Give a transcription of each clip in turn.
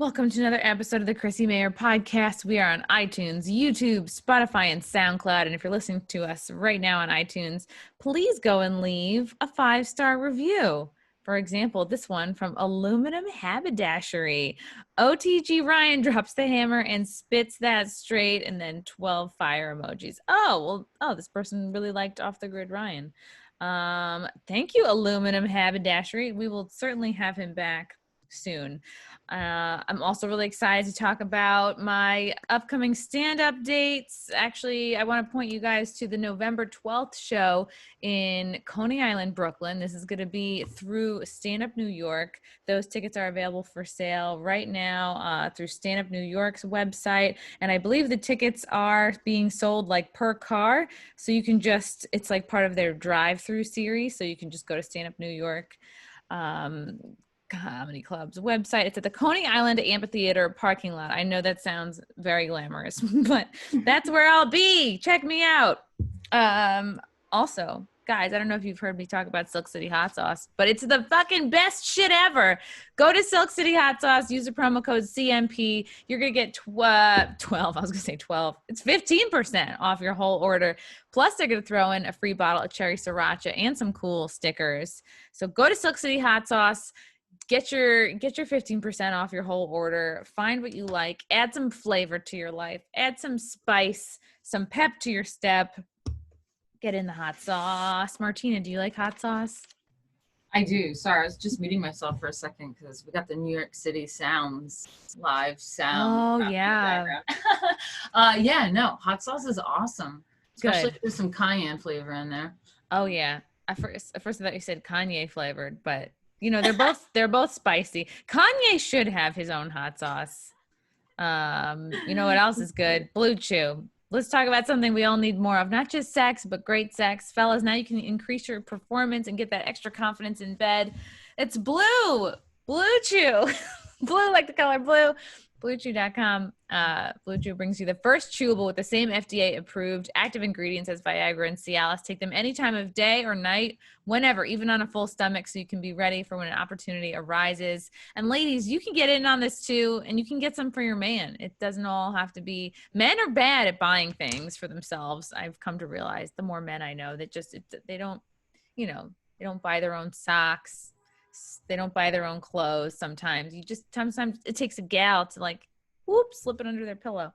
Welcome to another episode of the Chrissy Mayer podcast. We are on iTunes, YouTube, Spotify, and SoundCloud. And if you're listening to us right now on iTunes, please go and leave a 5-star review. For example, this one from Aluminum Haberdashery. OTG Ryan drops the hammer and spits that straight, and then 12 fire emojis. This person really liked Off the Grid Ryan. Thank you, Aluminum Haberdashery. We will certainly have him back soon. I'm also really excited to talk about my upcoming stand-up dates. Actually, I want to point you guys to the November 12th show in Coney Island, Brooklyn. This is going to be through Stand Up New York. Those tickets are available for sale right now through Stand Up New York's website. And I believe the tickets are being sold like per car. So you can it's like part of their drive-through series. So you can just go to Stand Up New York Comedy Club's website. It's at the Coney Island Amphitheater parking lot. I know that sounds very glamorous, but that's where I'll be. Check me out. Also, guys, I don't know if you've heard me talk about Silk City Hot Sauce, but it's the fucking best shit ever. Go to Silk City Hot Sauce, use the promo code CMP. You're going to get 12. I was going to say 12. It's 15% off your whole order. Plus, they're going to throw in a free bottle of cherry sriracha and some cool stickers. So go to Silk City Hot Sauce. Get your 15% off your whole order. Find what you like. Add some flavor to your life. Add some spice, some pep to your step. Get in the hot sauce. Martina, do you like hot sauce? I do. Sorry, I was just muting myself for a second because we got the New York City sounds, live sound. Oh, yeah. Hot sauce is awesome. Especially if there's some cayenne flavor in there. Oh, yeah. At first I thought you said Kanye flavored, but you know, they're both spicy. Kanye should have his own hot sauce. You know what else is good? Blue Chew. Let's talk about something we all need more of. Not just sex, but great sex. Fellas, now you can increase your performance and get that extra confidence in bed. It's Blue Chew. Blue like the color blue. BlueChew.com. Blue Chew brings you the first chewable with the same FDA-approved active ingredients as Viagra and Cialis. Take them any time of day or night, whenever, even on a full stomach, so you can be ready for when an opportunity arises. And ladies, you can get in on this too, and you can get some for your man. It doesn't all have to be. Men are bad at buying things for themselves. I've come to realize the more men I know that they don't buy their own socks. They don't buy their own clothes sometimes. Sometimes it takes a gal to slip it under their pillow.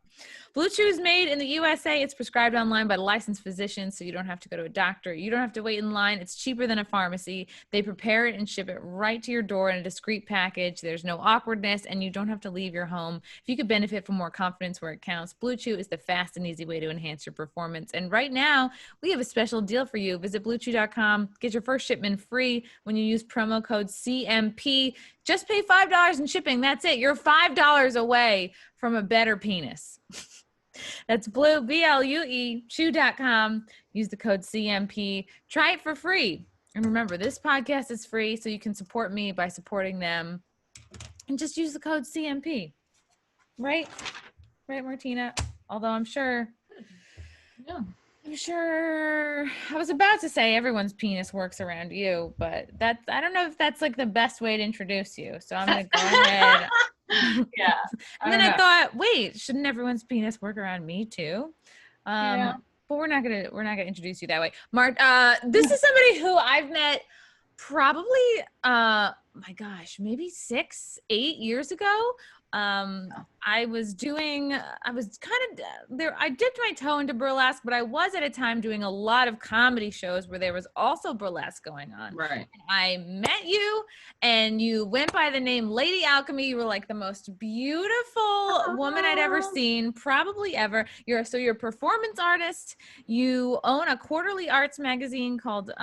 Blue Chew is made in the USA. It's prescribed online by licensed physicians, so you don't have to go to a doctor. You don't have to wait in line. It's cheaper than a pharmacy. They prepare it and ship it right to your door in a discreet package. There's no awkwardness, and you don't have to leave your home. If you could benefit from more confidence where it counts, Blue Chew is the fast and easy way to enhance your performance. And right now, we have a special deal for you. Visit BlueChew.com. Get your first shipment free when you use promo code CMP. Just pay $5 in shipping. That's it. You're $5 away from a better penis. That's Blue, BLUE, chew.com. Use the code CMP. Try it for free. And remember, this podcast is free, so you can support me by supporting them. And just use the code CMP. Right? Right, Martina? Although I'm sure... Yeah. I'm sure I was about to say everyone's penis works around you, but I don't know if that's like the best way to introduce you. So I'm going to go ahead. Yeah. And then I thought, wait, shouldn't everyone's penis work around me too? But we're not going to introduce you that way. This is somebody who I've met probably, maybe 6-8 years ago. I dipped my toe into burlesque, but I was at a time doing a lot of comedy shows where there was also burlesque going on. Right. And I met you and you went by the name Lady Alchemy. You were like the most beautiful woman I'd ever seen, probably ever. You're a performance artist. You own a quarterly arts magazine called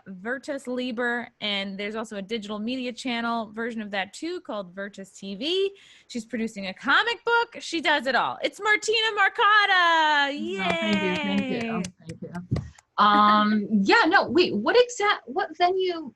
Virtus Liber, and there's also a digital media channel version of that too called Virtus TV. She's producing a comic book. She does it all. It's Martina Markota. Yay! Oh, thank you. What venue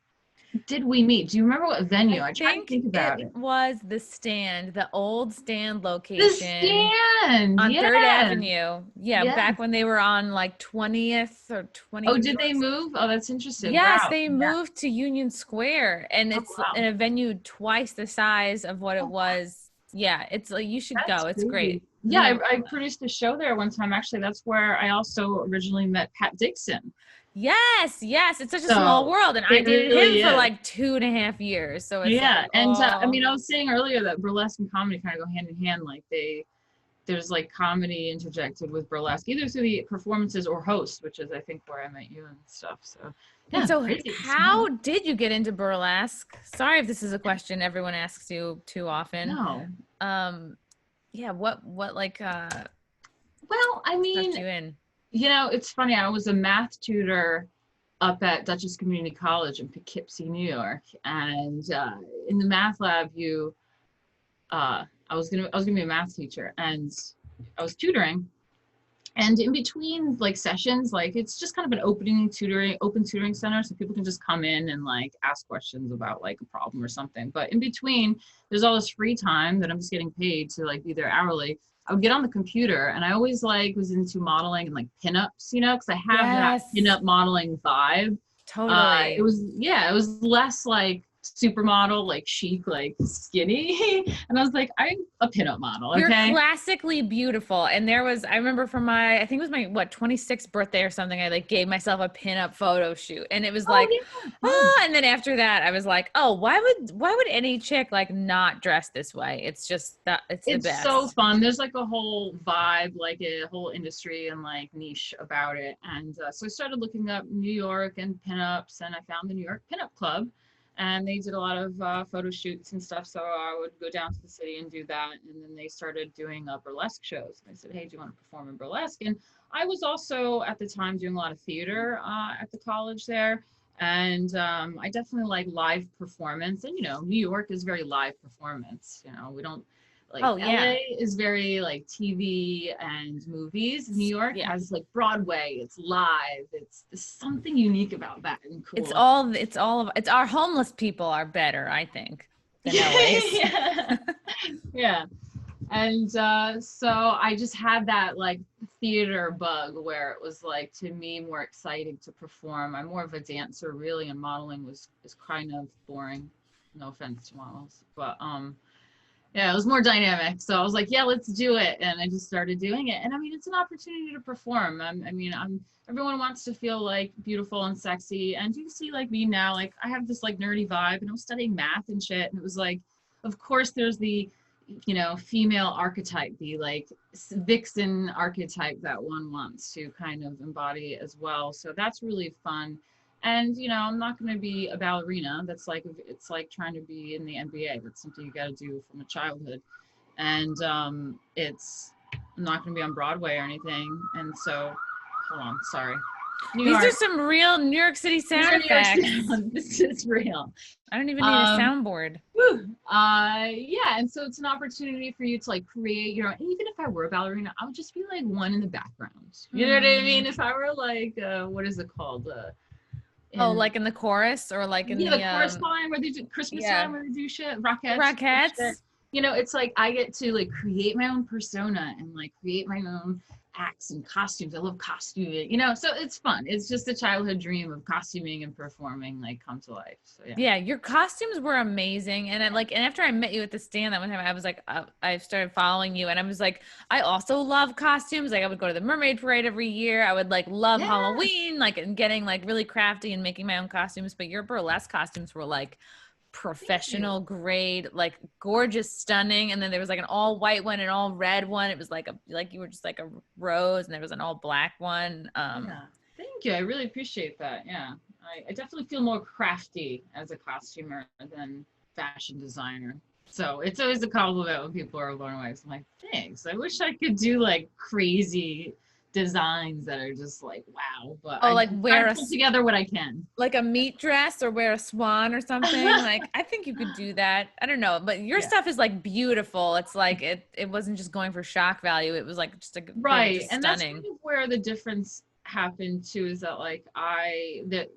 did we meet? Do you remember what venue? I tried to think about it. It was the Stand, the old Stand location. The Stand! On 3rd Avenue. Yeah, back when they were on like 20th or 20th. Oh, did they move? Oh, that's interesting. Yes, wow. They moved to Union Square, and it's in a venue twice the size of what it was Yeah, it's like you should That's go. It's crazy. great. Yeah, I produced a show there one time. Actually, that's where I also originally met Pat Dixon. Yes, yes. It's such a small So world. And I it dated him really for is. like 2.5 years. So it's Yeah, like, and I oh, mean, I was saying earlier that burlesque and comedy kind of go hand in hand. Like there's like comedy interjected with burlesque, either through the performances or host, which is I think where I met you and stuff. So wait, yeah, so crazy. how did you get into burlesque? Sorry if this is a question everyone asks you too often. No. Um, yeah, what like Well, I sucked mean, you in? it's funny. I was a math tutor up at Dutchess Community College in Poughkeepsie, New York, and in the math lab, I was gonna be a math teacher, and I was tutoring. And in between like sessions, like it's just kind of an open tutoring center, so people can just come in and like ask questions about like a problem or something. But in between, there's all this free time that I'm just getting paid to like be there hourly. I would get on the computer, and I always like was into modeling and like pinups, because I have that Yes, pinup modeling vibe. It totally. was, yeah, it was less like supermodel, like chic, like skinny. And I was like, I'm a pinup model, You're okay? classically beautiful. And there was, I remember for my, I think it was my, 26th birthday or something, I like gave myself a pinup photo shoot. And it was Oh like, yeah, fun. oh, and then after that, I was like, oh, why would any chick like not dress this way? It's just that it's the It's so best. fun. There's like a whole vibe, like a whole industry and like niche about it. And so I started looking up New York and pinups, and I found the New York Pinup Club, and they did a lot of photo shoots and stuff. So I would go down to the city and do that. And then they started doing burlesque shows. And I said, hey, do you want to perform in burlesque? And I was also at the time doing a lot of theater at the college there. And I definitely like live performance. And, New York is very live performance. We don't like Oh yeah. LA is very like TV and movies. New York Yeah. has like Broadway, it's live. There's something unique about that and It's cool. all it's our homeless people are better, I think, than LA's. Yeah. Yeah. And so I just had that like theater bug where it was like to me more exciting to perform. I'm more of a dancer really, and modeling is kind of boring. No offense to models, but yeah, it was more dynamic. So I was like, yeah, let's do it. And I just started doing it. And I mean, it's an opportunity to perform. Everyone wants to feel like beautiful and sexy. And you see like me now, like I have this like nerdy vibe, and I was studying math and shit. And it was like, of course there's the, female archetype, the like vixen archetype that one wants to kind of embody as well. So that's really fun. And I'm not going to be a ballerina. That's like it's like trying to be in the NBA. That's something you got to do from a childhood. And I'm not going to be on Broadway or anything. And so, hold on, sorry. New These are York. some real New York City These sound are New York effects. sound. This is real. I don't even need a Um, soundboard. yeah, and so it's an opportunity for you to like create your own. Even if I were a ballerina, I would just be like one in the background. You know what I mean? If I were like, what is it called? Oh, In like in the chorus or like in the the chorus line where they do Christmas yeah, time where they do shit, Rockettes. Shit. Rockettes. It's like I get to like create my own persona and like create my own acts and costumes. I love costuming, so it's fun. It's just a childhood dream of costuming and performing like come to life. So yeah. Yeah, your costumes were amazing. And and after I met you at the stand that one time, I was like, I started following you, and I was like, I also love costumes. Like I would go to the Mermaid Parade every year. I would like love Yeah. Halloween, like and getting like really crafty and making my own costumes. But your burlesque costumes were like professional grade, like gorgeous, stunning. And then there was like an all white one and all red one. It was like you were just like a rose, and there was an all black one. Yeah. Thank you. I really appreciate that. Yeah. I definitely feel more crafty as a costumer than fashion designer. So it's always a compliment when people are blown away. So I'm like, thanks. I wish I could do like crazy designs that are just like wow, but Oh, I like try to pull together what I can. like a meat dress or wear a swan or something. Like I think you could do that. I don't know, but your Yeah. stuff is like beautiful. It's like it wasn't just going for shock value. It was like just they were Right. just And that's stunning. kind of where the difference happened too, is that like that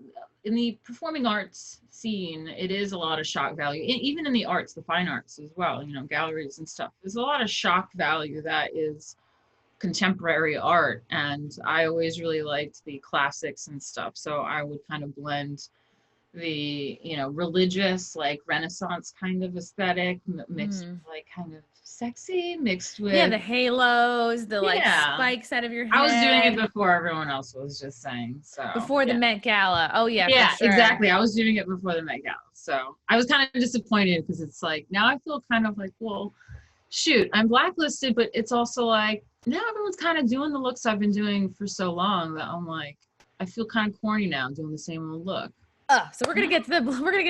in the performing arts scene, it is a lot of shock value. Even in the arts, the fine arts as well, galleries and stuff. There's a lot of shock value that is contemporary art, and I always really liked the classics and stuff, so I would kind of blend the, you know, religious, like Renaissance kind of aesthetic mixed with like kind of sexy, mixed Yeah, with, the halos, the like yeah. spikes out of your I was doing it head. before everyone else was, just saying. So Before the yeah. Met Gala. Oh yeah, for Yeah, sure. exactly. I was doing it before the Met Gala. So I was kind of disappointed because it's like now I feel kind of like, well, shoot, I'm blacklisted, but it's also like now everyone's kind of doing the looks I've been doing for so long that I'm like, I feel kind of corny now doing the same old look. So we're gonna get to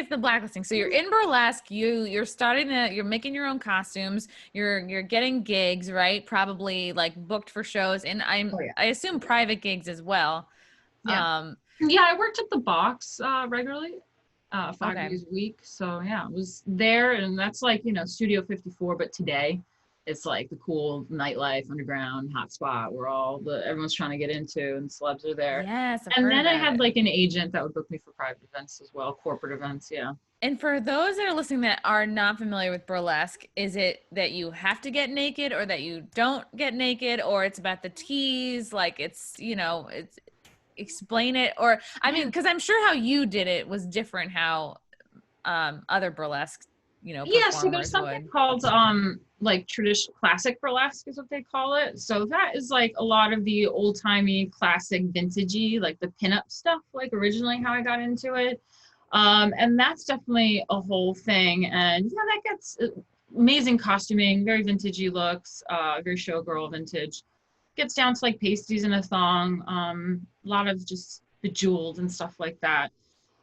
the blacklisting. So you're in burlesque. You're making your own costumes. You're getting gigs, right? Probably like booked for shows, and Oh yeah. I assume private gigs as well. Yeah. Um, Yeah, I worked at the box regularly, 5 days okay. a week. So yeah, I was there, and that's like, you know, Studio 54, but today it's like the cool nightlife, underground hotspot where everyone's trying to get into, and celebs are there. Yes, I've And heard then I about had it. like an agent that would book me for private events as well, corporate events. Yeah. And for those that are listening that are not familiar with burlesque, is it that you have to get naked or that you don't get naked, or it's about the tease? Like it's, you know, it's explain it, or I mean, because I'm sure how you did it was different how other burlesque, you know, Yeah, so there's performers something would. called like traditional classic burlesque is what they call it. So that is like a lot of the old-timey classic vintagey, like the pinup stuff, like originally how I got into it. And that's definitely a whole thing. And yeah, that gets amazing costuming, very vintagey looks, very showgirl vintage. Gets down to like pasties and a thong, a lot of just bejeweled and stuff like that.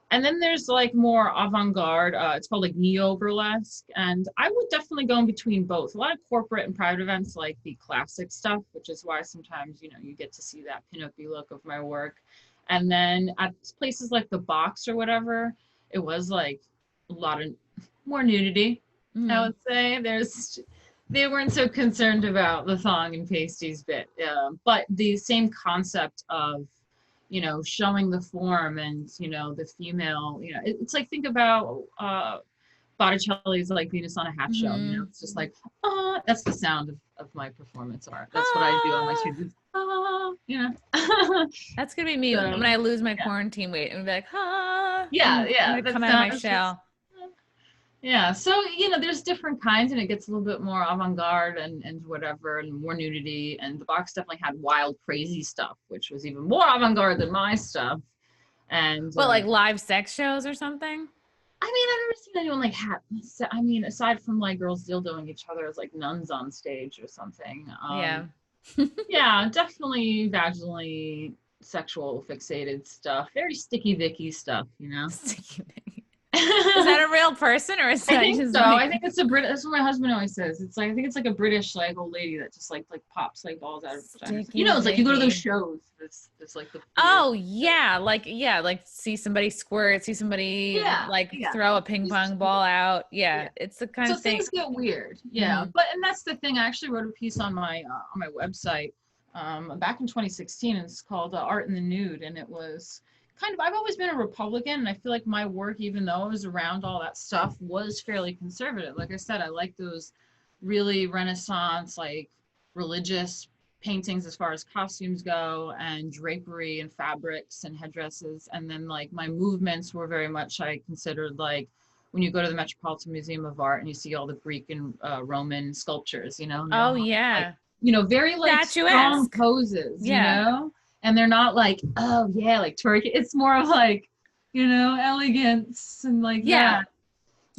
And then there's like more avant-garde. It's called like neo burlesque, and I would definitely go in between both. A lot of corporate and private events like the classic stuff, which is why sometimes, you know, you get to see that pin-up-y look of my work. And then at places like the Box or whatever, it was like a lot of more nudity. I Mm. would say they weren't so concerned about the thong and pasties bit, but the same concept of, you know, showing the form and, you know, the female, you know, it's like, think about Botticelli's like Venus on a Half Shell, you know, Hmm. it's just like, that's the sound of my performance art. That's what I do on my Ah, stage. You know. that's gonna be me So when I lose my yeah, quarantine weight. I'm gonna be like, ah, yeah, I'm yeah, gonna that come out of my sounds just, shell. yeah. So, you know, there's different kinds, and it gets a little bit more avant-garde and whatever, and more nudity. And the Box definitely had wild, crazy stuff, which was even more avant-garde than my stuff. And What, like live sex shows or something? I mean, I've never seen anyone like have. I mean, aside from like girls dildoing each other as like nuns on stage or something. Yeah. Yeah, definitely vaginally sexual fixated stuff. Very sticky Vicky stuff, you know. Sticky Vicky. Is that a real person or is I that think just so. I like think it's a Brit. That's what my husband always says. It's like, I think it's like a British like old lady that just like pops like balls out of her vagina. You Sticky know, it's like you go to those Vicky? shows. It's like the weird. Oh yeah, like see somebody squirt, see somebody Yeah, like yeah. throw a ping pong ball out. Yeah. Yeah, it's the kind So of thing. things get weird. Yeah. Hmm. But and that's the thing. I actually wrote a piece on my website back in 2016, and it's called Art in the Nude, and it was kind of, I've always been a Republican, and I feel like my work, even though it was around all that stuff, was fairly conservative. Like I said, I like those really Renaissance, like religious paintings as far as costumes go, and drapery and fabrics and headdresses. And then like my movements were very much, I considered like when you go to the Metropolitan Museum of Art and you see all the Greek and Roman sculptures, you know, and they Oh all have like, yeah. you know, very like strong Statuesque. poses, you Yeah. know, and they're not like, oh yeah, like twerk. It's more of like, you know, elegance and like Yeah. that.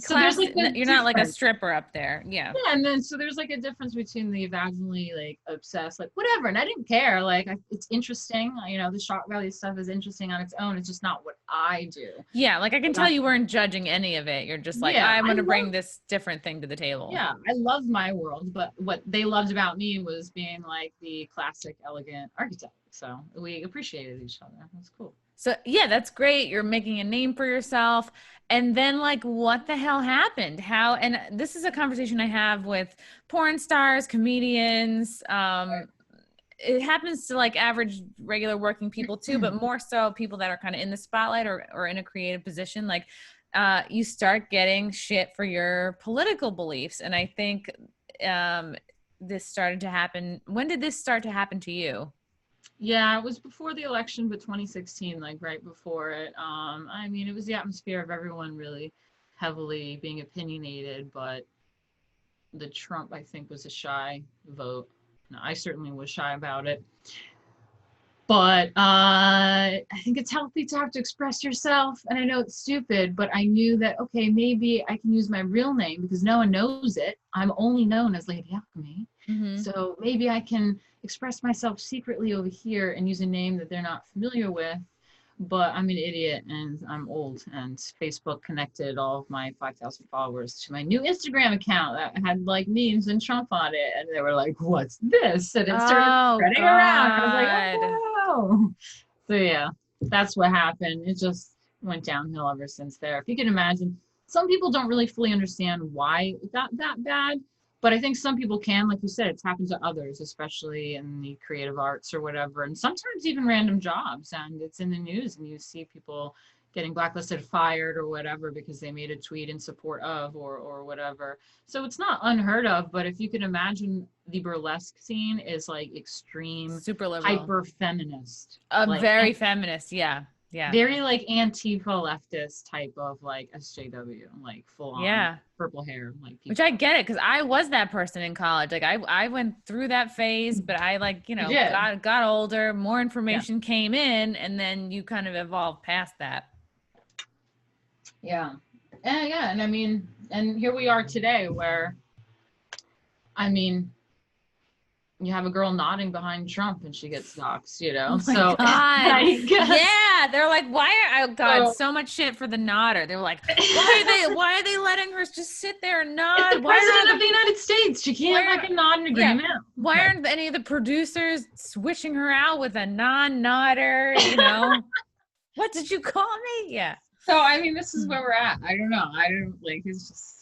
So there's Class, like a you're not like a difference. stripper up there. Yeah. Yeah, and then so there's like a difference between the vaginally like obsessed, like whatever, and I didn't care. Like it's interesting, you know, the shock value stuff is interesting on its own. It's just not what I do. Yeah, like I can tell That's, you weren't judging any of it. You're just like, yeah, I'm I going to love bring this different thing to the table. yeah, I love my world, but what they loved about me was being like the classic, elegant architect. So we appreciated each other. It was cool. So, yeah, that's great. You're making a name for yourself. And then, like, what the hell happened? How, and this is a conversation I have with porn stars, comedians. It happens to like average, regular working people too, but more so people that are kind of in the spotlight or in a creative position. Like, you start getting shit for your political beliefs. And I think this started to happen. When did this start to happen to you? Yeah, it was before the election, but 2016, like right before it. I mean, it was the atmosphere of everyone really heavily being opinionated, but the Trump, I think, was a shy vote. No, I certainly was shy about it. But I think it's healthy to have to express yourself. And I know it's stupid, but I knew that, okay, maybe I can use my real name because no one knows it. I'm only known as Lady Alchemy. Mm-hmm. So maybe I can express myself secretly over here and use a name that they're not familiar with. But I'm an idiot and I'm old, and Facebook connected all of my 5,000 followers to my new Instagram account that had like memes and Trump on it. And they were like, what's this? And it started spreading around. I was like, oh no. So yeah, that's what happened. It just went downhill ever since there. If you can imagine, some people don't really fully understand why it got that bad. But I think some people can, like you said, it's happened to others, especially in the creative arts or whatever, and sometimes even random jobs. And it's in the news, and you see people getting blacklisted, fired, or whatever because they made a tweet in support of or whatever. So it's not unheard of. But if you can imagine, the burlesque scene is like extreme, Super liberal, hyper feminist, like, very feminist. Yeah. Yeah. Very like Antifa leftist type of like SJW, like full on purple hair, like people. Which I get it, because I was that person in college. Like I went through that phase, but I like, you know, got older, more information came in, and then you kind of evolved past that. Yeah. And I mean, and here we are today where, I mean, you have a girl nodding behind Trump and she gets doxxed, you know? Oh so God. Yeah, they're like, so much shit for the nodder. They're like, why are they letting her just sit there and nod? It's the president of the United States. She can't fucking nod in agreement. Yeah. Why aren't any of the producers switching her out with a non-nodder, you know? What did you call me? Yeah. So I mean, this is where we're at. I don't know. I don't like, it's just.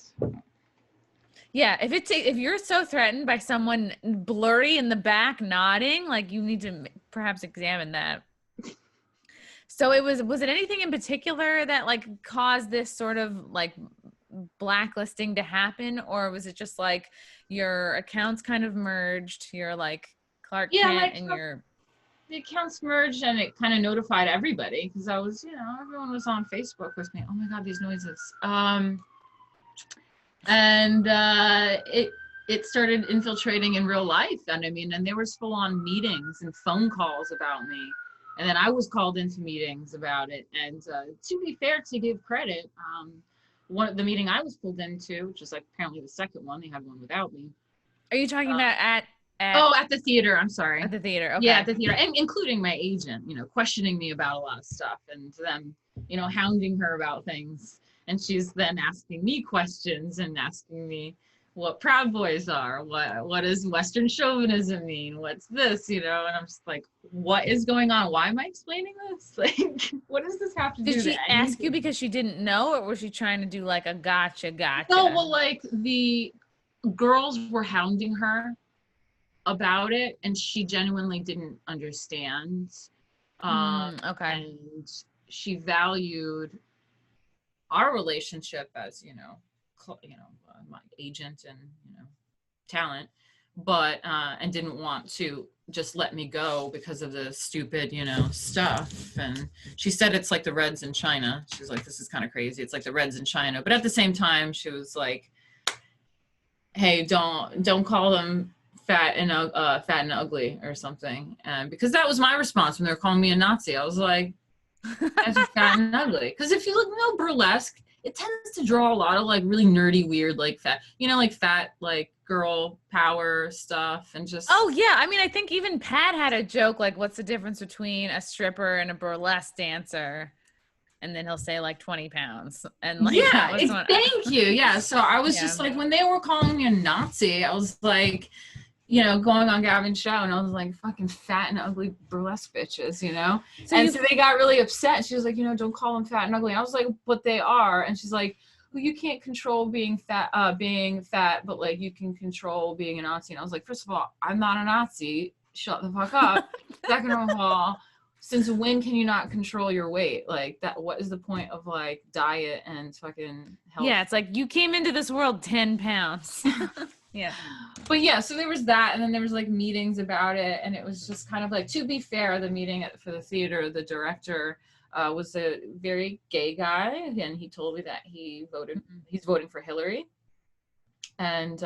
Yeah, if you're so threatened by someone blurry in the back nodding, like, you need to perhaps examine that. So was it anything in particular that like caused this sort of like blacklisting to happen, or was it just like your accounts kind of merged? You're like Clark Kent and the accounts merged, and it kind of notified everybody because I was, you know, everyone was on Facebook with me. Oh my God, these noises. And it started infiltrating in real life. And I mean, and there was full on meetings and phone calls about me. And then I was called into meetings about it. And to be fair, to give credit, the meeting I was pulled into, which is like apparently the second one, they had one without me. Are you talking about at the theater? I'm sorry. At the theater. Okay. Yeah, at the theater, and including my agent, you know, questioning me about a lot of stuff, and them, you know, hounding her about things. And she's then asking me questions and asking me what Proud Boys are, what does Western chauvinism mean? What's this, you know? And I'm just like, what is going on? Why am I explaining this? Like, what does this have to do? Did she ask you because she didn't know, or was she trying to do like a gotcha? No, well, like the girls were hounding her about it, and she genuinely didn't understand. Okay. And she valued our relationship as, you know, my agent and, you know, talent, but and didn't want to just let me go because of the stupid, you know, stuff. And she said it's like the Reds in China. She was like, this is kind of crazy. It's like the Reds in China. But at the same time, she was like, hey, don't call them fat and ugly or something. And because that was my response when they were calling me a Nazi. I was like, as fat and ugly. Because if you look burlesque, it tends to draw a lot of like really nerdy, weird, like fat, you know, like fat, like girl power stuff, and just. Oh yeah, I mean, I think even Pat had a joke like, "What's the difference between a stripper and a burlesque dancer?" And then he'll say like 20 pounds. And like, thank you. Yeah. So I was just like, when they were calling me a Nazi, I was like, you know, going on Gavin's show, and I was like, fucking fat and ugly burlesque bitches, you know? So they got really upset. She was like, you know, don't call them fat and ugly. And I was like, but they are. And she's like, well, you can't control being fat, but like you can control being a Nazi. And I was like, first of all, I'm not a Nazi. Shut the fuck up. Second of all, since when can you not control your weight? Like that, what is the point of like diet and fucking health? Yeah, it's like you came into this world 10 pounds. Yeah. But yeah, so there was that, and then there was like meetings about it, and it was just kind of like, to be fair, the meeting for the theater, the director was a very gay guy, and he told me that he's voting for Hillary, and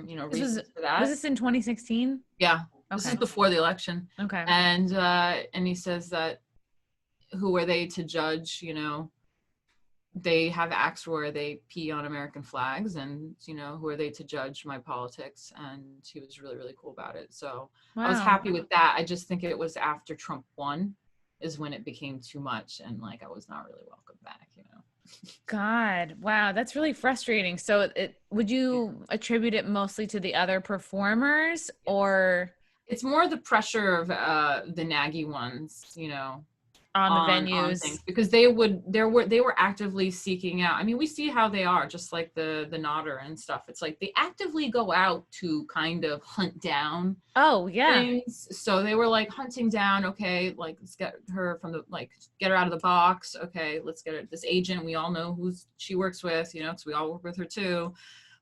you know, reasons for that. Was this in 2016? Yeah, this is before the election. Okay. And he says that, who are they to judge, you know, they have acts where they pee on American flags, and, you know, who are they to judge my politics? And he was really, really cool about it. So I was happy with that. I just think it was after Trump won is when it became too much, and like I was not really welcome back, you know. God, wow, that's really frustrating. So would you attribute it mostly to the other performers, or it's more the pressure of the naggy ones, you know, on the venues, things, because they were actively seeking out. I mean, we see how they are, just like the Nodder and stuff. It's like they actively go out to kind of hunt down things. So they were like hunting down, okay, like, let's get her from the, like, get her out of the box. Okay, let's get her this agent, we all know who she works with, you know, because we all work with her too.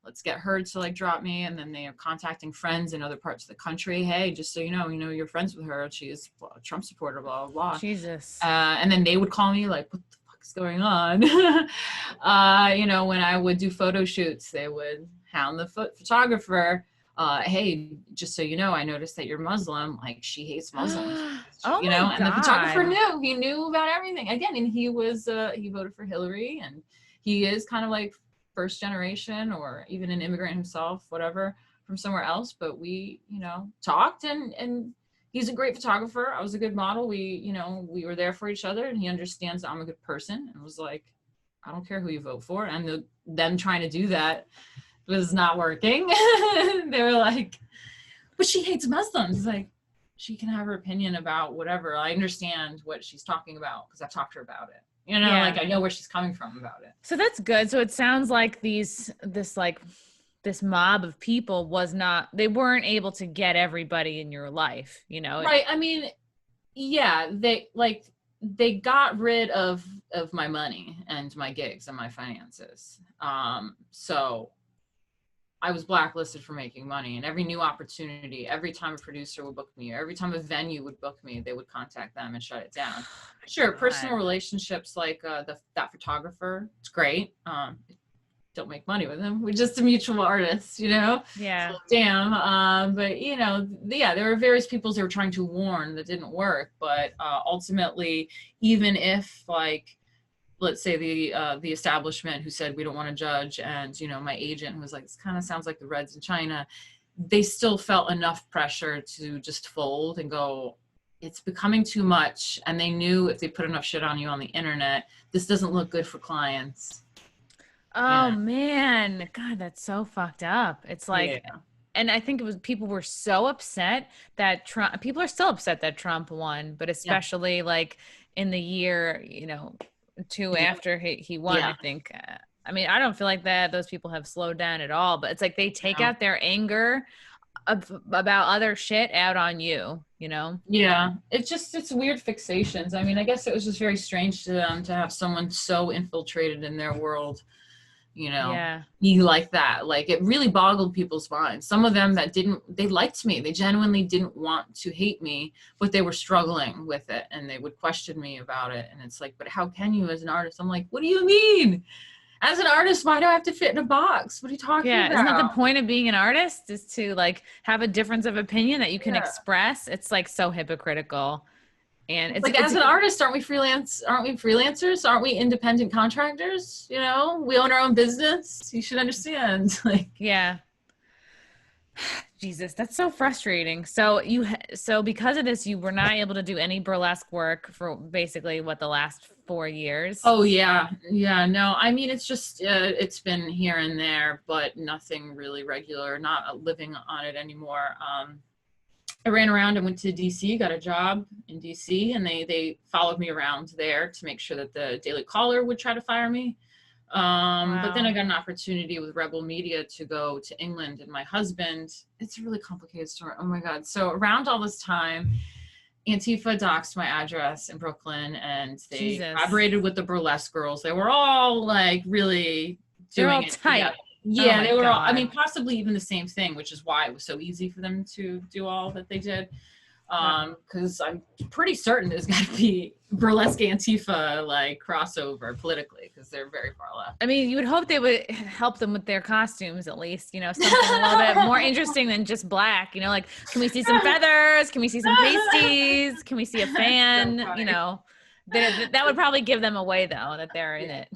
Let's get her to like drop me. And then they are contacting friends in other parts of the country. Hey, just so you know, you're friends with her. She is a Trump supporter, blah, blah, blah. Jesus. And then they would call me like, what the fuck is going on? You know, when I would do photo shoots, they would hound the photographer. Hey, just so you know, I noticed that you're Muslim. Like, she hates Muslims. Oh, you know, my and the God. photographer he knew about everything. Again, and he voted for Hillary, and he is kind of like first generation, or even an immigrant himself, whatever, from somewhere else. But we, you know, talked, and he's a great photographer. I was a good model. We were there for each other, and he understands that I'm a good person, and was like, I don't care who you vote for. And them trying to do that was not working. They were like, but she hates Muslims. It's like, she can have her opinion about whatever. I understand what she's talking about because I've talked to her about it. You know, like, I know where she's coming from about it. So that's good. So it sounds like this mob of people they weren't able to get everybody in your life, you know? Right. I mean, yeah, they got rid of my money and my gigs and my finances. So I was blacklisted for making money, and every new opportunity, every time a producer would book me, or every time a venue would book me, they would contact them and shut it down. Sure, personal relationships like that photographer, it's great. Don't make money with him. We're just a mutual artist, you know? Yeah. So, damn. But, you know, yeah, there were various people they were trying to warn that didn't work. But ultimately, even if, like, let's say the establishment who said we don't want to judge, and, you know, my agent was like, this kind of sounds like the Reds in China, they still felt enough pressure to just fold and go, it's becoming too much. And they knew if they put enough shit on you on the internet, this doesn't look good for clients. Oh, man. God, that's so fucked up. It's like, and I think people were so upset that people are still upset that Trump won, but especially like in the year, you know, two after he won, I think. I mean, I don't feel like those people have slowed down at all, but it's like they take out their anger about other shit out on you, you know? Yeah. It's weird fixations. I mean, I guess it was just very strange to them to have someone so infiltrated in their world, you know, be like that. Like, it really boggled people's minds. Some of them they liked me. They genuinely didn't want to hate me, but they were struggling with it, and they would question me about it. And it's like, but how can you as an artist? I'm like, what do you mean? As an artist, why do I have to fit in a box? What are you talking about? Yeah, isn't that the point of being an artist, is to like have a difference of opinion that you can express? It's like so hypocritical. And it's like, as an artist, aren't we freelancers? Aren't we independent contractors? You know, we own our own business. You should understand. Like, yeah. Jesus, that's so frustrating. So because of this, you were not able to do any burlesque work for basically the last 4 years. Oh yeah. Yeah. No, I mean, it's just, it's been here and there, but nothing really regular, not living on it anymore. I ran around and went to DC, got a job in DC, and they followed me around there to make sure that the Daily Caller would try to fire me. But then I got an opportunity with Rebel Media to go to England, and my husband, it's a really complicated story. Oh my God. So around all this time, Antifa doxed my address in Brooklyn, and they collaborated with the burlesque girls. They were all like really doing it tight. Together. Yeah, my they were all, I God. mean, possibly even the same thing, which is why it was so easy for them to do all that they did. Because I'm pretty certain there's got to be burlesque Antifa like crossover politically, because they're very far left. I mean, you would hope they would help them with their costumes at least, you know, something a little bit more interesting than just black, you know, like, can we see some feathers? Can we see some pasties? Can we see a fan? So You know, that would probably give them away though, that they're in it.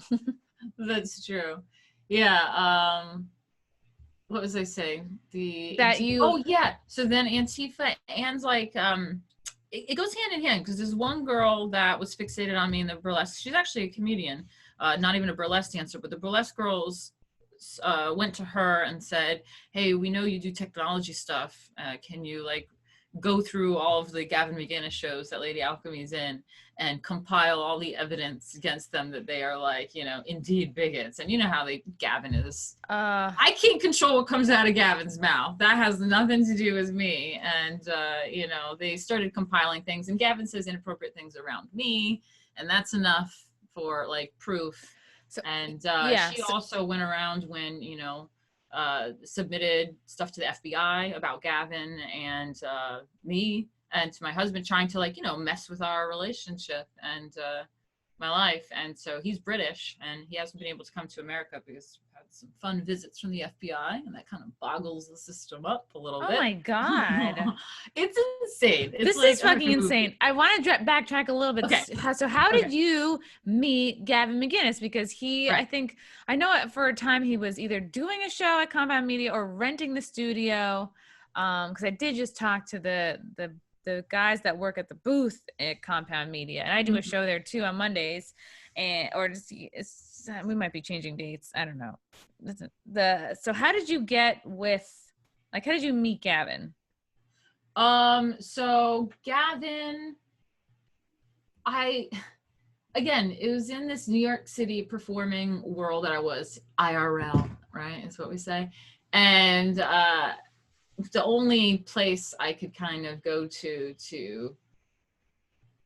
That's true. Yeah. What was I saying? Oh yeah. So then Antifa and like it goes hand in hand, because there's one girl that was fixated on me in the burlesque. She's actually a comedian, not even a burlesque dancer, but the burlesque girls went to her and said, hey, we know you do technology stuff. Can you like go through all of the Gavin McInnes shows that Lady Alchemy's in and compile all the evidence against them that they are like, you know, indeed bigots. And you know how Gavin is. I can't control what comes out of Gavin's mouth. That has nothing to do with me. And, you know, they started compiling things, and Gavin says inappropriate things around me, and that's enough for like proof. So, and she also went around when, you know, submitted stuff to the FBI about Gavin and me and to my husband, trying to like, you know, mess with our relationship and my life. And so he's British, and he hasn't been able to come to America because we've had some fun visits from the FBI, and that kind of boggles the system up a little bit. Oh my God. It's insane. This is fucking insane. I want to backtrack a little bit. Okay. So how did you meet Gavin McInnes? Because he, Right. I know for a time he was either doing a show at Compound Media or renting the studio. Because I did just talk to the guys that work at the booth at Compound Media, and I do a show there too on Mondays, and we might be changing dates. I don't know. So how did you how did you meet Gavin? So Gavin, it was in this New York City performing world that I was IRL, right? Is what we say. And, the only place I could kind of go to,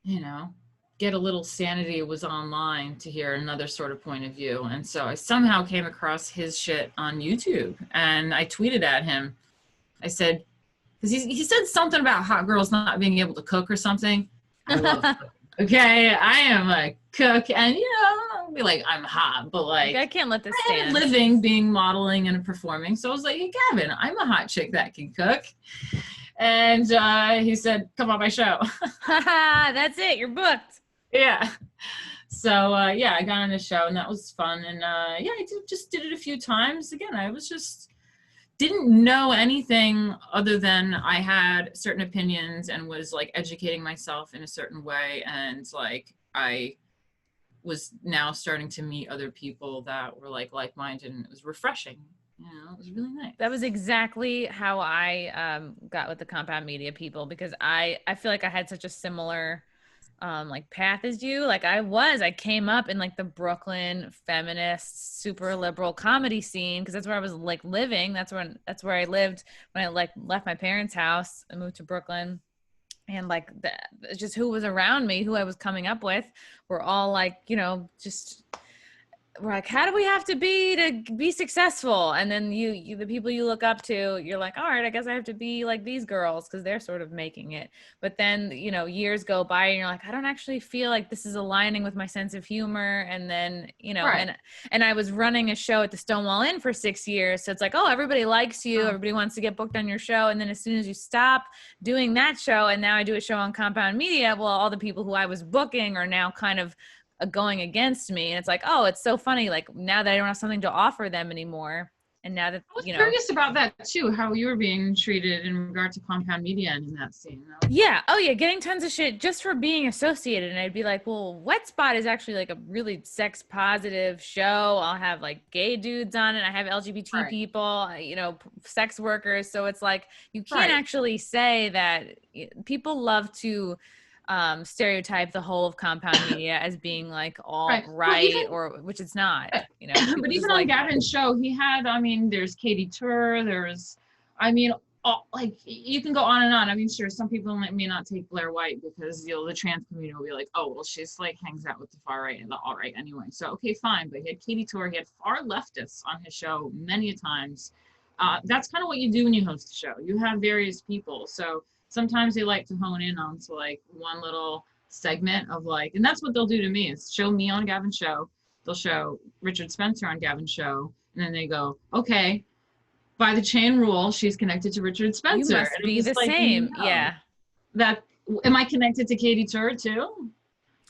you know, get a little sanity was online to hear another sort of point of view. And so I somehow came across his shit on YouTube, and I tweeted at him. I said, because he said something about hot girls not being able to cook or something. I love cooking. Okay, I am a cook, and you know, I'll be like, I'm hot, but like I can't let this stand. I'm living, being modeling and performing. So I was like, hey, Gavin, I'm a hot chick that can cook. And he said, come on my show. That's it, you're booked. Yeah. So I got on the show, and that was fun. And I just did it a few times. Again, I was just didn't know anything other than I had certain opinions and was like educating myself in a certain way. And like, I was now starting to meet other people that were like-minded, and it was refreshing. You know, it was really nice. That was exactly how I got with the Compound Media people, because I feel like I had such a similar like path as you. Like I came up in like the Brooklyn feminist, super liberal comedy scene, because that's where I was like living. That's where I lived when I like left my parents' house and moved to Brooklyn. And like just who was around me, who I was coming up with, were all like, you know, just we're like, how do we have to be successful? And then you the people you look up to, you're like, all right, I guess I have to be like these girls because they're sort of making it. But then, you know, years go by and you're like, I don't actually feel like this is aligning with my sense of humor. And then, you know, right. and I was running a show at the Stonewall Inn for 6 years. So it's like, oh, everybody likes you. Everybody wants to get booked on your show. And then as soon as you stop doing that show, and now I do a show on Compound Media, well, all the people who I was booking are now kind of going against me. And it's like, oh, it's so funny. Like now that I don't have something to offer them anymore. And now that, I was curious about that too, how you were being treated in regard to Compound Media and in that scene. Yeah. Oh yeah. Getting tons of shit just for being associated. And I'd be like, well, Wet Spot is actually like a really sex positive show. I'll have like gay dudes on it. I have LGBT people, you know, sex workers. So it's like, you can't actually say that. People love to stereotype the whole of Compound Media as being like all right, or which it's not, you know. But even on Gavin's show, he had, I mean, there's Katie Tur, there's, I mean, like you can go on and on. I mean, sure, some people may not take Blair White because the trans community will be like, oh, well, she's like hangs out with the far right and the alt right anyway. So okay, fine. But he had Katie Torr, he had far leftists on his show many times. That's kind of what you do when you host a show. You have various people. So sometimes they like to hone in on to like one little segment of like, and that's what they'll do to me is show me on Gavin's show. They'll show Richard Spencer on Gavin's show, and then they go, okay, by the chain rule, she's connected to Richard Spencer. You must be the like, same. No. Yeah. That am I connected to Katie Torr too?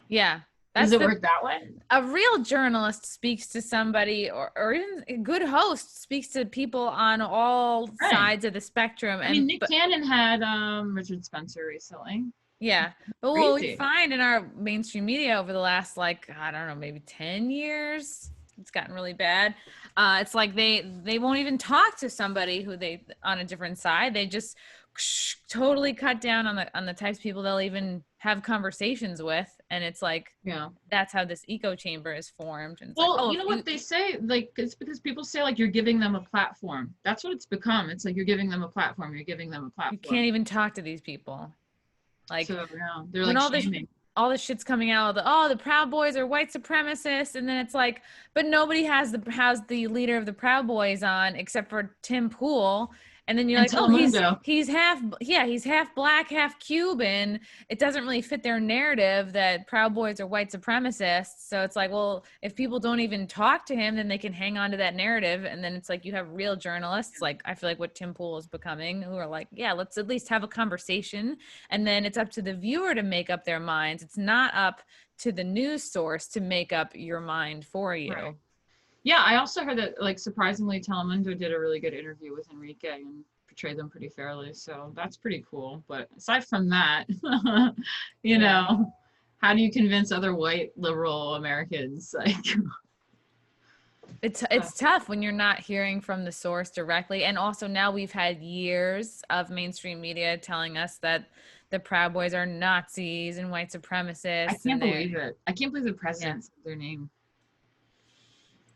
Yeah. Does it work that way? A real journalist speaks to somebody, or even a good host speaks to people on all sides of the spectrum. I mean, Nick Cannon had Richard Spencer recently. Yeah. But what we find in our mainstream media over the last, like, I don't know, maybe 10 years, it's gotten really bad. It's like they won't even talk to somebody who they on a different side. They just totally cut down on the types of people they'll even have conversations with, and it's like, that's how this echo chamber is formed. And well, like, you know what they say, like it's because people say like you're giving them a platform. That's what it's become. It's like you're giving them a platform. You're giving them a platform. You can't even talk to these people. Like, so, they're like shaming. All this shit's coming out. The Proud Boys are white supremacists, and then it's like, but nobody has the leader of the Proud Boys on except for Tim Pool, and then you're like, oh, he's half black, half Cuban. It doesn't really fit their narrative that Proud Boys are white supremacists. So it's like, well, if people don't even talk to him, then they can hang on to that narrative, and then it's like you have real journalists, like I feel like what Tim Pool is becoming, who are like, yeah, let's at least have a conversation, and then it's up to the viewer to make up their minds. It's not up to the news source to make up your mind for you. Right. Yeah, I also heard that, like, surprisingly, Telemundo did a really good interview with Enrique and portrayed them pretty fairly. So that's pretty cool. But aside from that, you know, how do you convince other white liberal Americans? Like, it's tough when you're not hearing from the source directly. And also now we've had years of mainstream media telling us that the Proud Boys are Nazis and white supremacists. I can't believe it. I can't believe the president said their name.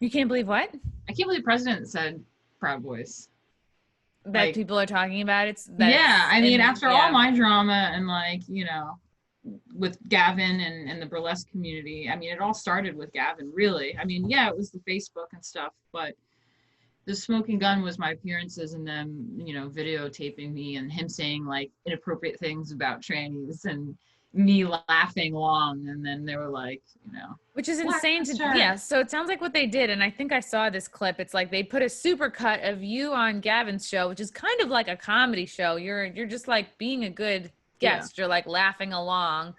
You can't believe what? I can't believe the president said Proud Boys. That like, people are talking about it. I mean, after all my drama and like, you know, with Gavin and the burlesque community, I mean, it all started with Gavin, really. I mean, yeah, it was the Facebook and stuff, but the smoking gun was my appearances and them, you know, videotaping me and him saying like inappropriate things about trannies and me laughing along, and then they were like, you know, which is insane so it sounds like what they did, and I think I saw this clip, it's like they put a super cut of you on Gavin's show, which is kind of like a comedy show. You're just like being a good guest. You're like laughing along.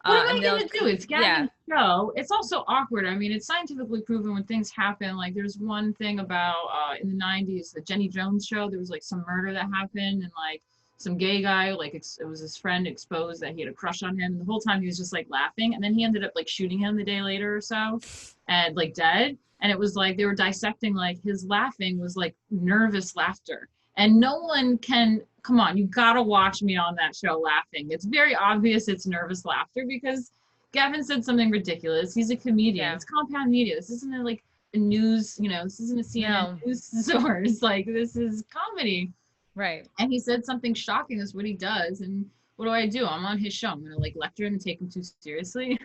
What am I gonna do? It's Gavin's show. It's also awkward. I mean, it's scientifically proven when things happen. Like there's one thing about in the 90s, the Jenny Jones show, there was like some murder that happened, and like some gay guy, like it was his friend, exposed that he had a crush on him. And the whole time he was just like laughing, and then he ended up like shooting him the day later or so, and like dead. And it was like they were dissecting like his laughing was like nervous laughter, and no one can come on, you gotta watch me on that show laughing. It's very obvious it's nervous laughter because Gavin said something ridiculous. He's a comedian. It's compound media. This isn't a news, you know, this isn't a CNN news source. Like this is comedy. Right. And he said something shocking. That's what he does. And what do? I'm on his show. I'm gonna like lecture him and take him too seriously.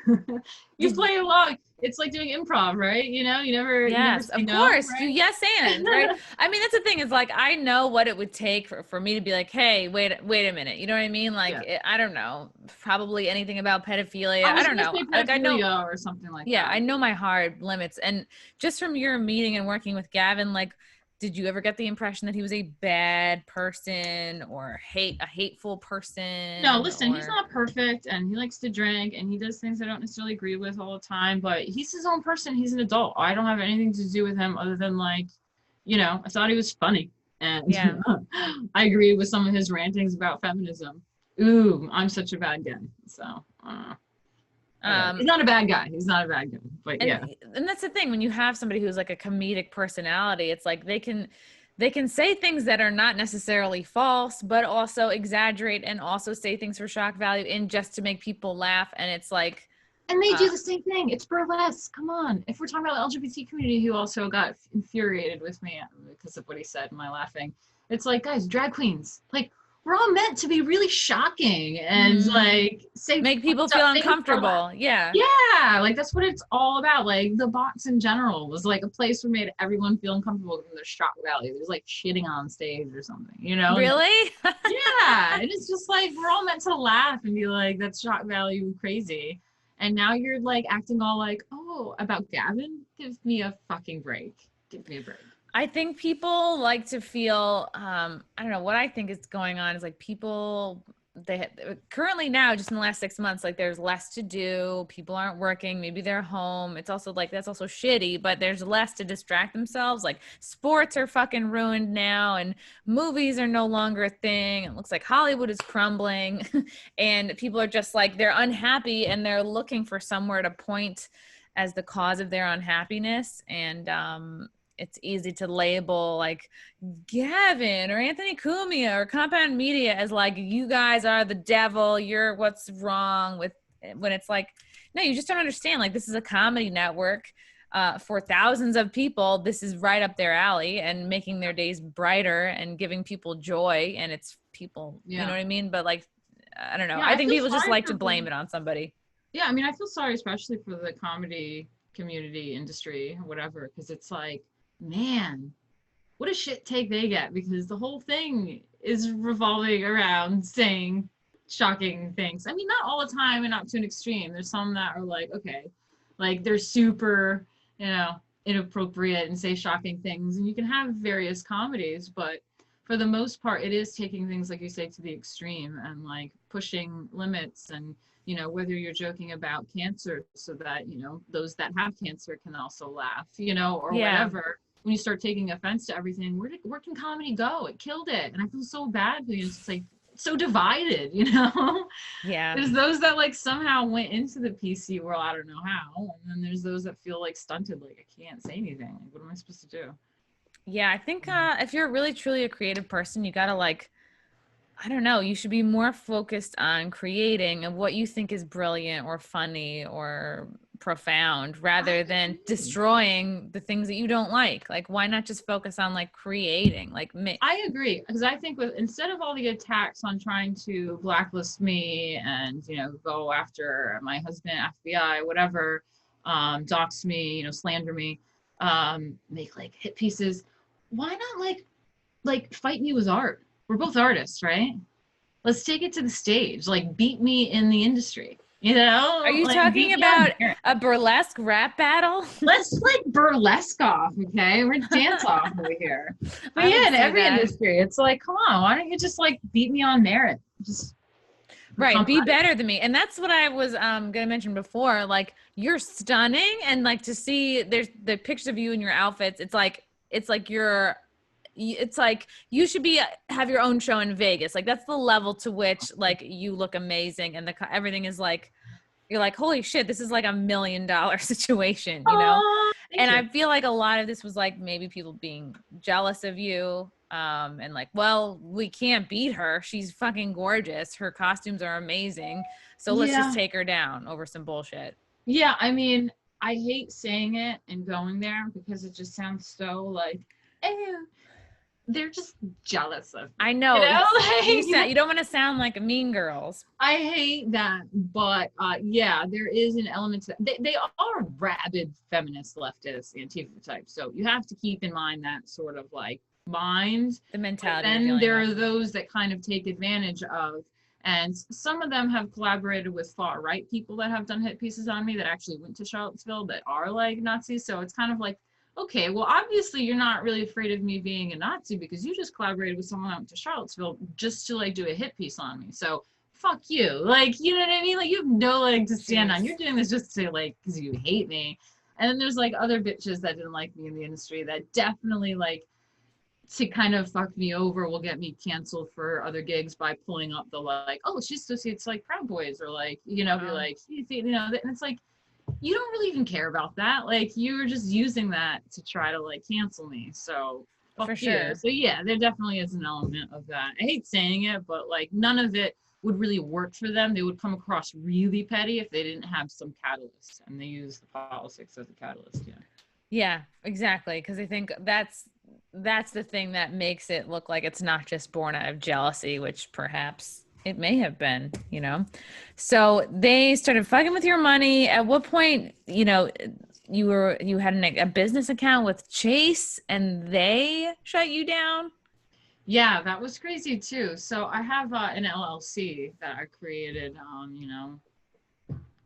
You play along. It's like doing improv, right? You know, you never. Yes, of course. Right? Yes, and right. I mean, that's the thing is like I know what it would take for me to be like, hey, wait a minute. You know what I mean? Like I don't know, probably anything about pedophilia. I don't know. Like I know or something like that. Yeah, I know my hard limits, and just from your meeting and working with Gavin, like. Did you ever get the impression that he was a bad person or a hateful person? No, listen, he's not perfect, and he likes to drink, and he does things I don't necessarily agree with all the time, but he's his own person. He's an adult. I don't have anything to do with him other than like, you know, I thought he was funny, and I agree with some of his rantings about feminism. Ooh, I'm such a bad guy. So, he's not a bad guy. But and that's the thing when you have somebody who's like a comedic personality, it's like they can say things that are not necessarily false, but also exaggerate and also say things for shock value and just to make people laugh. And it's like, and they do the same thing. It's burlesque. Come on. If we're talking about the LGBT community, who also got infuriated with me because of what he said and my laughing. It's like, guys, drag queens, like, we're all meant to be really shocking and like say make people fucked up feel things for a laugh. uncomfortable. Yeah. Yeah, like that's what it's all about. Like the box in general was like a place where made everyone feel uncomfortable in their shock value. There's like shitting on stage or something, you know? And Really? yeah, and it's just like we're all meant to laugh and be like, that's shock value crazy. And now you're like acting all like, oh, about Gavin? Give me a fucking break. Give me a break. I think people like to feel, I don't know, what I think is going on is like people, currently now, just in the last 6 months, like there's less to do. People aren't working. Maybe they're home. It's also like, that's also shitty, but there's less to distract themselves. Like sports are fucking ruined now and movies are no longer a thing. It looks like Hollywood is crumbling and people are just like, they're unhappy and they're looking for somewhere to point as the cause of their unhappiness. And, it's easy to label like Gavin or Anthony Cumia or Compound Media as like, you guys are the devil, you're what's wrong with, when it's like, no, you just don't understand. Like, this is a comedy network for thousands of people. This is right up their alley and making their days brighter and giving people joy. And it's people, you know what I mean? But like, I don't know. Yeah, I think people just like to them. blame it on somebody. Yeah, I mean, I feel sorry, especially for the comedy community, industry, whatever, because it's like, man, what a shit take they get, because the whole thing is revolving around saying shocking things. I mean, not all the time and not to an extreme. There's some that are like, okay, like they're super, you know, inappropriate and say shocking things, and you can have various comedies, but for the most part, it is taking things, like you say, to the extreme and like pushing limits. And you know, whether you're joking about cancer so that, you know, those that have cancer can also laugh, you know, or whatever. When you start taking offense to everything, where can comedy go? It killed it. And I feel so bad because it's like so divided, you know? Yeah. There's those that like somehow went into the PC world, I don't know how. And then there's those that feel like stunted, like I can't say anything. Like, what am I supposed to do? Yeah, I think if you're really truly a creative person, you gotta like, I don't know, you should be more focused on creating and what you think is brilliant or funny or profound rather than destroying the things that you don't like. Like, why not just focus on like creating? Like, I agree, because I think with, instead of all the attacks on trying to blacklist me and, you know, go after my husband, FBI, whatever, dox me, you know, slander me, make like hit pieces, why not like fight me with art? We're both artists, right? Let's take it to the stage. Like, beat me in the industry. You know? Are you like, talking about a burlesque rap battle? Let's like burlesque off, okay? We're dance off over here. But yeah, in every industry, it's like, come on, why don't you just like beat me on merit? Just right, be better than me. And that's what I was gonna mention before. Like, you're stunning, and like to see there's the pictures of you in your outfits. It's like you're. It's like you should be have your own show in Vegas. Like, that's the level to which like you look amazing, and everything is like, you're like, holy shit, this is like $1 million situation, you know? And I feel like a lot of this was like maybe people being jealous of you, and like, well, we can't beat her. She's fucking gorgeous. Her costumes are amazing. So let's just take her down over some bullshit. Yeah, I mean, I hate saying it and going there because it just sounds so like, they're just jealous of me. I know. You know? Like, you don't want to sound like a Mean Girls. I hate that, but yeah, there is an element to that. They are rabid feminist, leftist, Antifa types. So you have to keep in mind that sort of like mind. The mentality. And there are those that kind of take advantage of. And some of them have collaborated with far right people that have done hit pieces on me that actually went to Charlottesville that are like Nazis. So it's kind of like, okay, well, obviously you're not really afraid of me being a Nazi because you just collaborated with someone out to Charlottesville just to like do a hit piece on me. So fuck you. Like, you know what I mean? Like, you have no leg to stand on. You're doing this just to like, because you hate me. And then there's like other bitches that didn't like me in the industry that definitely like to kind of fuck me over will get me canceled for other gigs by pulling up the like, oh, she associates like Proud Boys or like, you know, be like, you know, and it's like, you don't really even care about that. Like, you're just using that to try to like cancel me. So fuck for you. sure. So yeah, there definitely is an element of that. I hate saying it, but like none of it would really work for them. They would come across really petty if they didn't have some catalyst, and they use the politics as a catalyst. Yeah. Yeah, exactly. Because I think that's that's the thing that makes it look like it's not just born out of jealousy, which perhaps it may have been, you know. So they started fucking with your money. At what point, you know, you had a business account with Chase and they shut you down? Yeah, that was crazy too. So I have an LLC that I created, you know,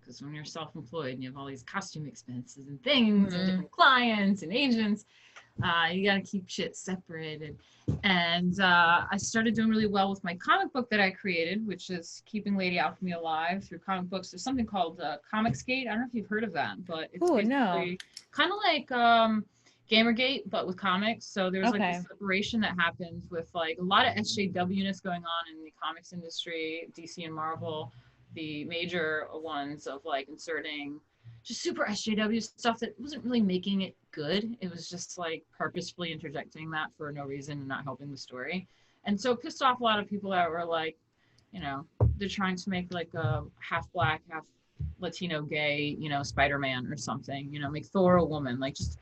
because when you're self-employed and you have all these costume expenses and things and different clients and agents, you got to keep shit separated. And I started doing really well with my comic book that I created, which is keeping Lady Alchemy alive through comic books. There's something called Comicsgate. I don't know if you've heard of that, but it's basically kind of like Gamergate, but with comics. So there's like this separation that happens with like a lot of SJW-ness going on in the comics industry, DC and Marvel, the major ones of like inserting just super SJW stuff that wasn't really making it good. It was just like purposefully interjecting that for no reason and not helping the story. And so it pissed off a lot of people that were like, you know, they're trying to make like a half black, half Latino gay, you know, Spider-Man or something, you know, make Thor a woman, like just,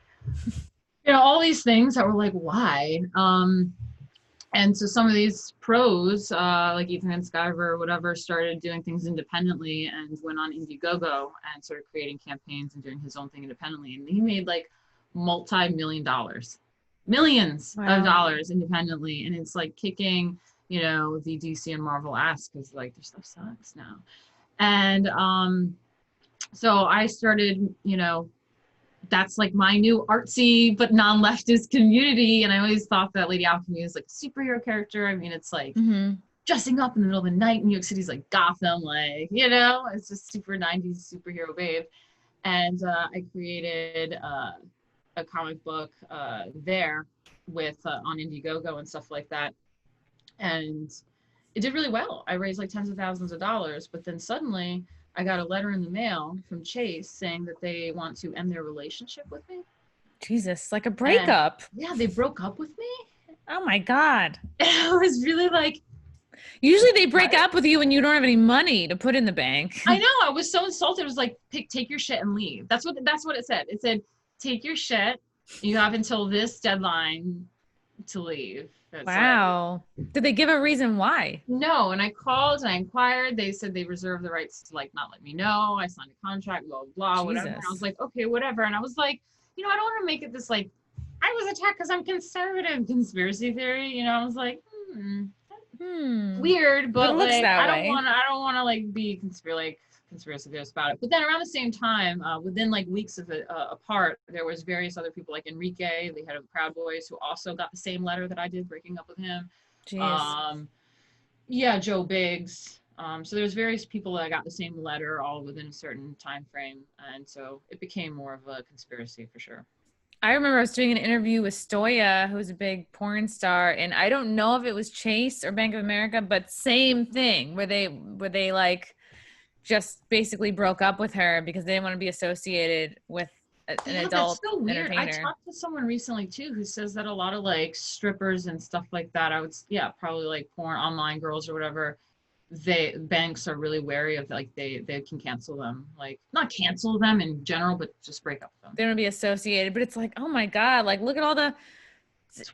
you know, all these things that were like, why? And so some of these pros, like Ethan and Skyver or whatever, started doing things independently and went on Indiegogo and started creating campaigns and doing his own thing independently. And he made like multi-million dollars, millions of dollars independently. And it's like kicking, you know, the DC and Marvel ass because like their stuff sucks now. And so I started, you know, that's like my new artsy but non-leftist community. And I always thought that Lady Alchemy is like a superhero character. I mean, it's like dressing up in the middle of the night in New York City's like Gotham, like, you know, it's just super 90s superhero babe. And I created a comic book there with on Indiegogo and stuff like that. And it did really well. I raised like tens of thousands of dollars, but then suddenly I got a letter in the mail from Chase saying that they want to end their relationship with me. Jesus, like a breakup. And, yeah, they broke up with me. Oh my God. And I was really like, usually they break up with you when you don't have any money to put in the bank. I know. I was so insulted. It was like, take your shit and leave. That's what it said. It said, take your shit. You have until this deadline to leave. Wow. Did they give a reason why? No. And I called and I inquired. They said they reserved the rights to like not let me know. I signed a contract, blah, blah, whatever. And I was like, okay, whatever. And I was like, you know, I don't want to make it this like, I was attacked because I'm conservative conspiracy theory. You know, I was like, weird, but like, I don't want to like be conspiracy theorist about it. But then around the same time, within like weeks of it apart, there was various other people like Enrique, the head of the Proud Boys, who also got the same letter that I did breaking up with him. Yeah, Joe Biggs. So there's various people that got the same letter all within a certain time frame. And so it became more of a conspiracy for sure. I remember I was doing an interview with Stoya, who's a big porn star, and I don't know if it was Chase or Bank of America, but same thing, where they like just basically broke up with her because they didn't want to be associated with an adult that's so weird. entertainer. I talked to someone recently too who says that a lot of like strippers and stuff like that, probably like porn online girls or whatever, banks are really wary of like they can cancel them, like not cancel them in general, but just break up with them. They don't want to be associated, but it's like, oh my God, like look at all the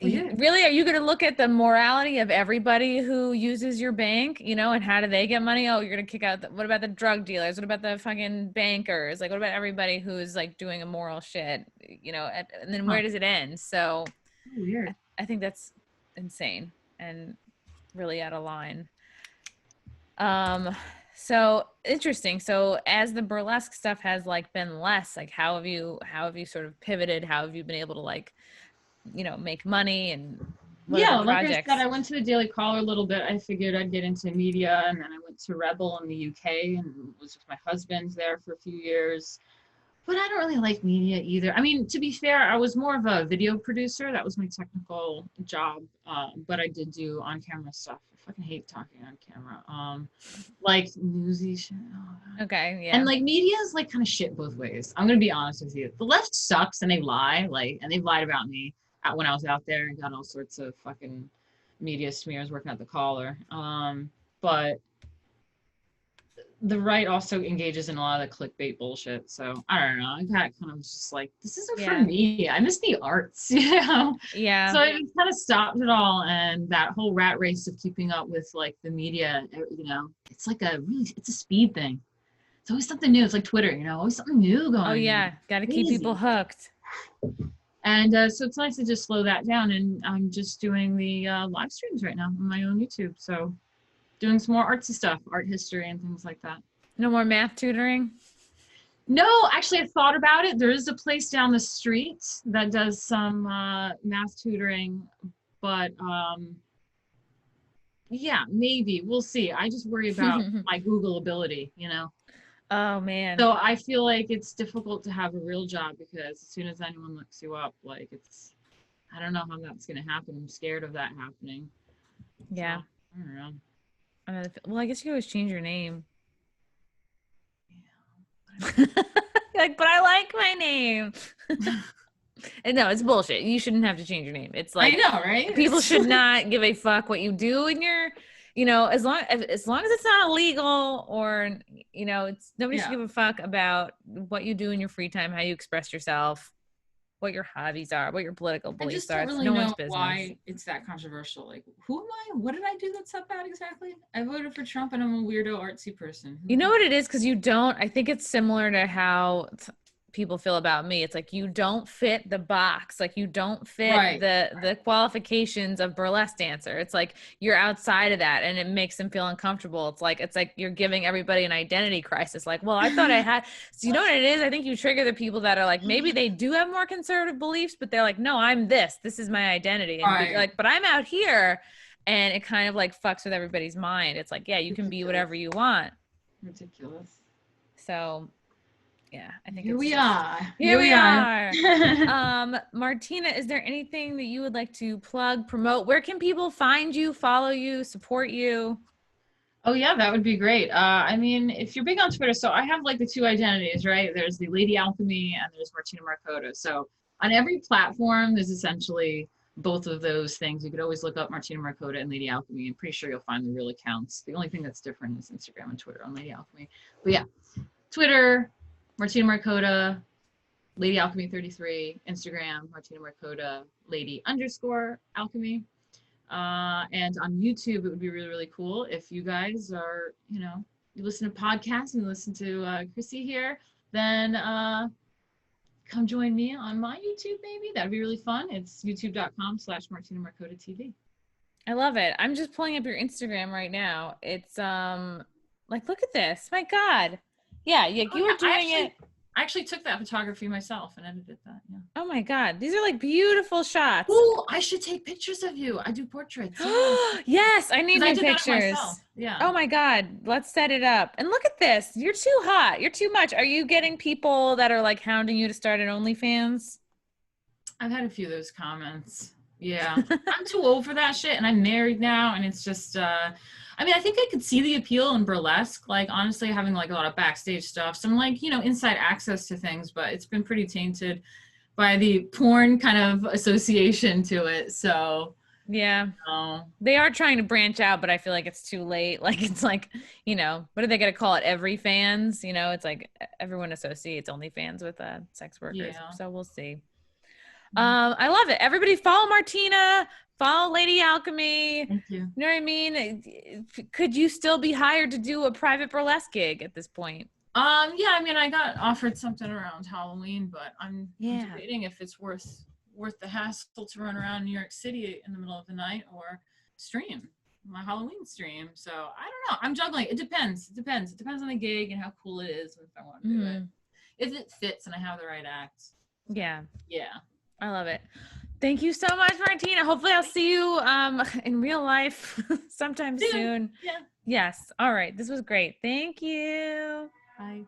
really, are you going to look at the morality of everybody who uses your bank, you know, and how do they get money? Oh, you're going to kick out what about the drug dealers? What about the fucking bankers? Like, what about everybody who's like doing immoral shit, you know, and then where does it end? So weird. I think that's insane and really out of line. So interesting. So as the burlesque stuff has like been less, like how have you sort of pivoted? How have you been able to like, you know, make money and like I said, I went to the Daily Caller a little bit. I figured I'd get into media, and then I went to Rebel in the UK and was with my husband there for a few years. But I don't really like media either. I mean, to be fair, I was more of a video producer. That was my technical job. But I did do on-camera stuff. I fucking hate talking on camera. Like newsy shit. Oh, okay, yeah. And like media is like kind of shit both ways. I'm gonna be honest with you. The left sucks and they lie. And they've lied about me when I was out there and got all sorts of fucking media smears working at the Caller. But the right also engages in a lot of the clickbait bullshit. So I don't know. I got kind of just like, this isn't for me. I miss the arts, you know? Yeah. So I just kind of stopped it all. And that whole rat race of keeping up with like the media, you know, it's like it's a speed thing. It's always something new. It's like Twitter, you know, always something new going on. Oh yeah. Got to keep people hooked. And so it's nice to just slow that down. And I'm just doing the live streams right now on my own YouTube. So doing some more artsy stuff, art history and things like that. No more math tutoring? No, actually I thought about it. There is a place down the street that does some math tutoring, but yeah, maybe. We'll see. I just worry about my Google ability, you know? Oh man. So I feel like it's difficult to have a real job because as soon as anyone looks you up, like I don't know how that's going to happen. I'm scared of that happening. Yeah. So, I don't know. Well, I guess you always change your name. Yeah. Like, but I like my name. And no, it's bullshit. You shouldn't have to change your name. It's like, I know, right? People should not give a fuck what you do in your, you know, as long as it's not illegal or, you know, nobody should give a fuck about what you do in your free time, how you express yourself, what your hobbies are, what your political beliefs are. I just don't really know one's business. why it's that controversial. Like, who am I? What did I do that's so bad exactly? I voted for Trump and I'm a weirdo artsy person. You know what it is? Because I think it's similar to how people feel about me. It's like you don't fit the box, like you don't fit the qualifications of burlesque dancer. It's like you're outside of that and it makes them feel uncomfortable. It's like you're giving everybody an identity crisis. Like, well, I thought I had so you know what it is? I think you trigger the people that are like, maybe they do have more conservative beliefs, but they're like, no, I'm this is my identity. And you're like, but I'm out here, and it kind of like fucks with everybody's mind. It's like, yeah, you can be whatever you want. Ridiculous. So yeah, I think Here we are. Martina, is there anything that you would like to plug, promote? Where can people find you, follow you, support you? Oh yeah, that would be great. I mean, if you're big on Twitter, so I have like the two identities, right? There's the Lady Alchemy and there's Martina Markota. So on every platform, there's essentially both of those things. You could always look up Martina Markota and Lady Alchemy. I'm pretty sure you'll find the real accounts. The only thing that's different is Instagram and Twitter on Lady Alchemy. But yeah, Twitter, Martina Markota, Lady Alchemy 33, Instagram, Martina Markota, Lady_Alchemy. And on YouTube, it would be really, really cool if you guys are, you know, you listen to podcasts and you listen to Chrissy here, then come join me on my YouTube, maybe. That'd be really fun. It's youtube.com/Martina Markota TV. I love it. I'm just pulling up your Instagram right now. It's like, look at this. My God. Yeah, you were doing it. I actually took that photography myself and edited that. Yeah. Oh my God. These are like beautiful shots. Oh, I should take pictures of you. I do portraits. Yes, I need new pictures. Yeah. Oh my God. Let's set it up. And look at this. You're too hot. You're too much. Are you getting people that are like hounding you to start an OnlyFans? I've had a few of those comments. Yeah. I'm too old for that shit and I'm married now and it's just I mean, I think I could see the appeal in burlesque, like honestly having like a lot of backstage stuff, some like, you know, inside access to things, but it's been pretty tainted by the porn kind of association to it. So yeah, they are trying to branch out, but I feel like it's too late. Like, it's like, you know, what are they going to call it? Every fans, you know, it's like everyone associates OnlyFans with sex workers. Yeah. So we'll see. I love it. Everybody follow Martina, follow Lady Alchemy. Thank you. You know what I mean? Could you still be hired to do a private burlesque gig at this point? Yeah, I mean, I got offered something around Halloween, but I'm debating if it's worth the hassle to run around New York City in the middle of the night or stream my Halloween stream. So I don't know. I'm juggling. It depends. It depends on the gig and how cool it is and if I want to do it. If it fits and I have the right act. Yeah. Yeah. I love it. Thank you so much, Martina. Hopefully I'll see you in real life sometime soon. Yeah. Yes. All right. This was great. Thank you. Bye.